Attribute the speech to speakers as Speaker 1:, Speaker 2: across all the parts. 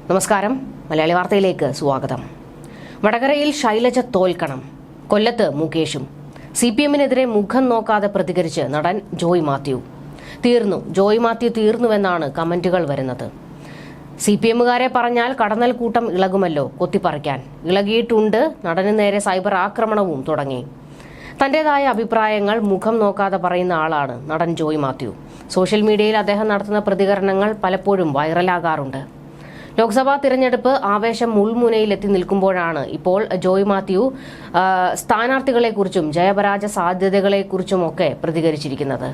Speaker 1: നമസ്കാരം, മലയാളി വാർത്തയിലേക്ക് സ്വാഗതം. വടകരയിൽ ശൈലജ തോൽക്കണം, കൊല്ലത്ത് മുകേഷും. CPM-നെതിരെ മുഖം നോക്കാതെ പ്രതികരിച്ച് നടൻ ജോയ് മാത്യു. ജോയ് മാത്യു തീർന്നുവെന്നാണ് കമന്റുകൾ വരുന്നത്. CPM-കാരെ പറഞ്ഞാൽ കടന്നൽ കൂട്ടം ഇളകുമല്ലോ, കൊത്തിപ്പറിക്കാൻ ഇളകിയിട്ടുണ്ട്. നടന് നേരെ സൈബർ ആക്രമണവും തുടങ്ങി. തന്റേതായ അഭിപ്രായങ്ങൾ മുഖം നോക്കാതെ പറയുന്ന ആളാണ് നടൻ ജോയ് മാത്യു. സോഷ്യൽ മീഡിയയിൽ അദ്ദേഹം നടത്തുന്ന പ്രതികരണങ്ങൾ പലപ്പോഴും വൈറലാകാറുണ്ട്. ലോക്സഭാ തിരഞ്ഞെടുപ്പ് ആവേശം മുൾമുനയിലെത്തി നിൽക്കുമ്പോഴാണ് ഇപ്പോൾ ജോയ് മാത്യു സ്ഥാനാർത്ഥികളെക്കുറിച്ചും ജയപരാജയ സാധ്യതകളെക്കുറിച്ചുമൊക്കെ പ്രതികരിച്ചിരിക്കുന്നത്.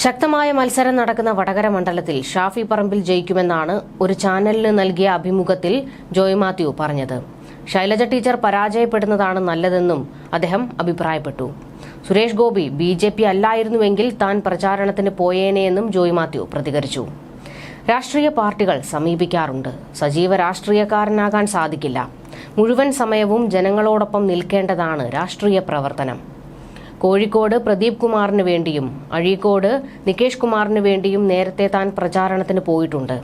Speaker 1: ശക്തമായ മത്സരം നടക്കുന്ന വടകര മണ്ഡലത്തിൽ ഷാഫി പറമ്പിൽ ജയിക്കുമെന്നാണ് ഒരു ചാനലിന് നൽകിയ അഭിമുഖത്തിൽ ജോയ് മാത്യു പറഞ്ഞത്. ശൈലജ ടീച്ചർ പരാജയപ്പെടുന്നതാണ് നല്ലതെന്നും അദ്ദേഹം അഭിപ്രായപ്പെട്ടു. സുരേഷ് ഗോപി BJP അല്ലായിരുന്നുവെങ്കിൽ താൻ പ്രചാരണത്തിന് പോയേനെയെന്നും ജോയ് മാത്യു പ്രതികരിച്ചു. രാഷ്ട്രീയ പാർട്ടികൾ സമീപിക്കാറുണ്ട്. സജീവ രാഷ്ട്രീയക്കാരനാകാൻ സാധിക്കില്ല. മുഴുവൻ സമയവും ജനങ്ങളോടൊപ്പം നിൽക്കേണ്ടതാണ് രാഷ്ട്രീയ പ്രവർത്തനം. കോഴിക്കോട് പ്രദീപ് കുമാറിന് വേണ്ടിയും അഴീക്കോട് നികേഷ് കുമാറിന് വേണ്ടിയും നേരത്തെ താൻ പ്രചാരണത്തിന് പോയിട്ടുണ്ട്.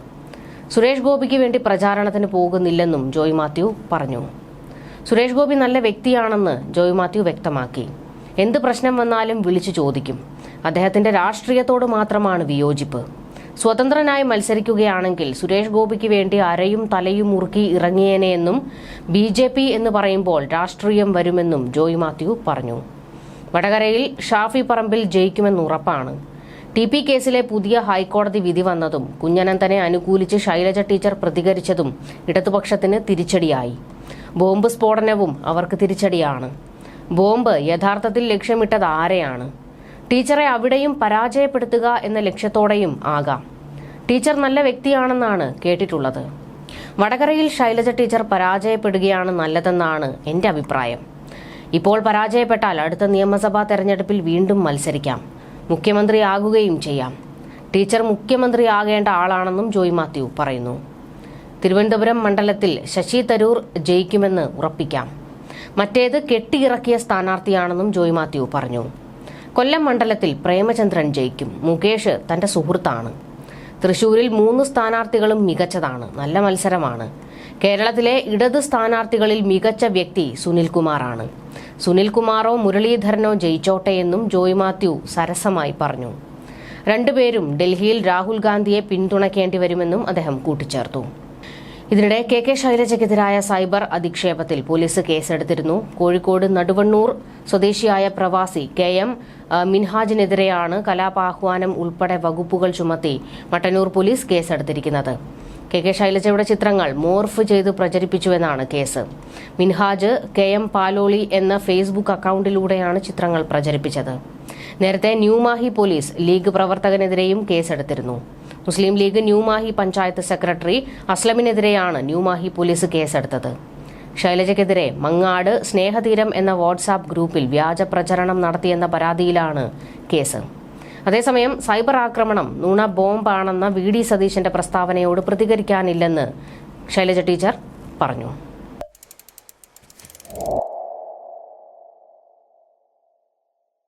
Speaker 1: സുരേഷ് ഗോപിക്ക് വേണ്ടി പ്രചാരണത്തിന് പോകുന്നില്ലെന്നും ജോയ് മാത്യു പറഞ്ഞു. സുരേഷ് ഗോപി നല്ല വ്യക്തിയാണെന്ന് ജോയ് മാത്യു വ്യക്തമാക്കി. എന്ത് പ്രശ്നം വന്നാലും വിളിച്ചു ചോദിക്കും. അദ്ദേഹത്തിന്റെ രാഷ്ട്രീയത്തോട് മാത്രമാണ് വിയോജിപ്പ്. സ്വതന്ത്രനായി മത്സരിക്കുകയാണെങ്കിൽ സുരേഷ് ഗോപിക്ക് വേണ്ടി അരയും തലയും മുറുക്കി ഇറങ്ങിയേനെയെന്നും BJP എന്ന് പറയുമ്പോൾ രാഷ്ട്രീയം വരുമെന്നും ജോയ് മാത്യു പറഞ്ഞു. വടകരയിൽ ഷാഫി പറമ്പിൽ ജയിക്കുമെന്നുറപ്പാണ്. TP കേസിലെ പുതിയ ഹൈക്കോടതി വിധി വന്നതും കുഞ്ഞനന്തനെ അനുകൂലിച്ച് ശൈലജ ടീച്ചർ പ്രതികരിച്ചതും ഇടതുപക്ഷത്തിന് തിരിച്ചടിയായി. ബോംബ് സ്ഫോടനവും അവർക്ക് തിരിച്ചടിയാണ്. ബോംബ് യഥാർത്ഥത്തിൽ ലക്ഷ്യമിട്ടത് ആരെയാണ്? ടീച്ചറെ അവിടെയും പരാജയപ്പെടുത്തുക എന്ന ലക്ഷ്യത്തോടെയും ആകാം. ടീച്ചർ നല്ല വ്യക്തിയാണെന്നാണ് കേട്ടിട്ടുള്ളത്. വടകരയിൽ ശൈലജ ടീച്ചർ പരാജയപ്പെടുകയാണ് നല്ലതെന്നാണ് എന്റെ അഭിപ്രായം. ഇപ്പോൾ പരാജയപ്പെട്ടാൽ അടുത്ത നിയമസഭാ തെരഞ്ഞെടുപ്പിൽ വീണ്ടും മത്സരിക്കാം, മുഖ്യമന്ത്രിയാകുകയും ചെയ്യാം. ടീച്ചർ മുഖ്യമന്ത്രിയാകേണ്ട ആളാണെന്നും ജോയ് മാത്യു പറയുന്നു. തിരുവനന്തപുരം മണ്ഡലത്തിൽ ശശി തരൂർ ജയിക്കുമെന്ന് ഉറപ്പിക്കാം. മറ്റേത് കെട്ടിയിറക്കിയ സ്ഥാനാർത്ഥിയാണെന്നും ജോയ് മാത്യു പറഞ്ഞു. കൊല്ലം മണ്ഡലത്തിൽ പ്രേമചന്ദ്രൻ ജയിക്കും. മുകേഷ് തന്റെ സുഹൃത്താണ്. തൃശൂരിൽ 3 സ്ഥാനാർത്ഥികളും മികച്ചതാണ്. നല്ല മത്സരമാണ്. കേരളത്തിലെ ഇടത് സ്ഥാനാർത്ഥികളിൽ മികച്ച വ്യക്തി സുനിൽകുമാറാണ്. സുനിൽകുമാറോ മുരളീധരനോ ജയിച്ചോട്ടെയെന്നും ജോയ് മാത്യു സരസമായി പറഞ്ഞു. രണ്ടുപേരും ഡൽഹിയിൽ രാഹുൽ ഗാന്ധിയെ പിന്തുണയ്ക്കേണ്ടി വരുമെന്നും അദ്ദേഹം കൂട്ടിച്ചേർത്തു. ഇതിനിടെ KK ശൈലജയ്ക്കെതിരായ സൈബർ അധിക്ഷേപത്തിൽ പോലീസ് കേസെടുത്തിരുന്നു. കോഴിക്കോട് നടുവണ്ണൂർ സ്വദേശിയായ പ്രവാസി KM മിൻഹാജിനെതിരെയാണ് കലാപാഹ്വാനം ഉൾപ്പെടെ വകുപ്പുകൾ ചുമത്തി മട്ടന്നൂർ പോലീസ് കേസെടുത്തിരിക്കുന്നത്. KK ശൈലജയുടെ ചിത്രങ്ങൾ മോർഫ് ചെയ്ത് പ്രചരിപ്പിച്ചുവെന്നാണ് കേസ്. മിൻഹാജ് KM പാലോളി എന്ന ഫേസ്ബുക്ക് അക്കൌണ്ടിലൂടെയാണ് ചിത്രങ്ങൾ പ്രചരിപ്പിച്ചത്. നേരത്തെ ന്യൂമാഹി പോലീസ് ലീഗ് പ്രവർത്തകനെതിരെയും കേസെടുത്തിരുന്നു. മുസ്ലിം ലീഗ് ന്യൂമാഹി പഞ്ചായത്ത് സെക്രട്ടറി അസ്ലമിനെതിരെയാണ് ന്യൂമാഹി പോലീസ് കേസെടുത്തത്. ശൈലജയ്ക്കെതിരെ മങ്ങാട് സ്നേഹതീരം എന്ന വാട്സാപ്പ് ഗ്രൂപ്പിൽ വ്യാജ പ്രചരണം നടത്തിയെന്ന പരാതിയിലാണ് കേസ്. അതേസമയം സൈബർ ആക്രമണം നുണ ബോംബാണെന്ന VD സതീശന്റെ പ്രസ്താവനയോട് പ്രതികരിക്കാനില്ലെന്ന് ശൈലജ ടീച്ചർ പറഞ്ഞു.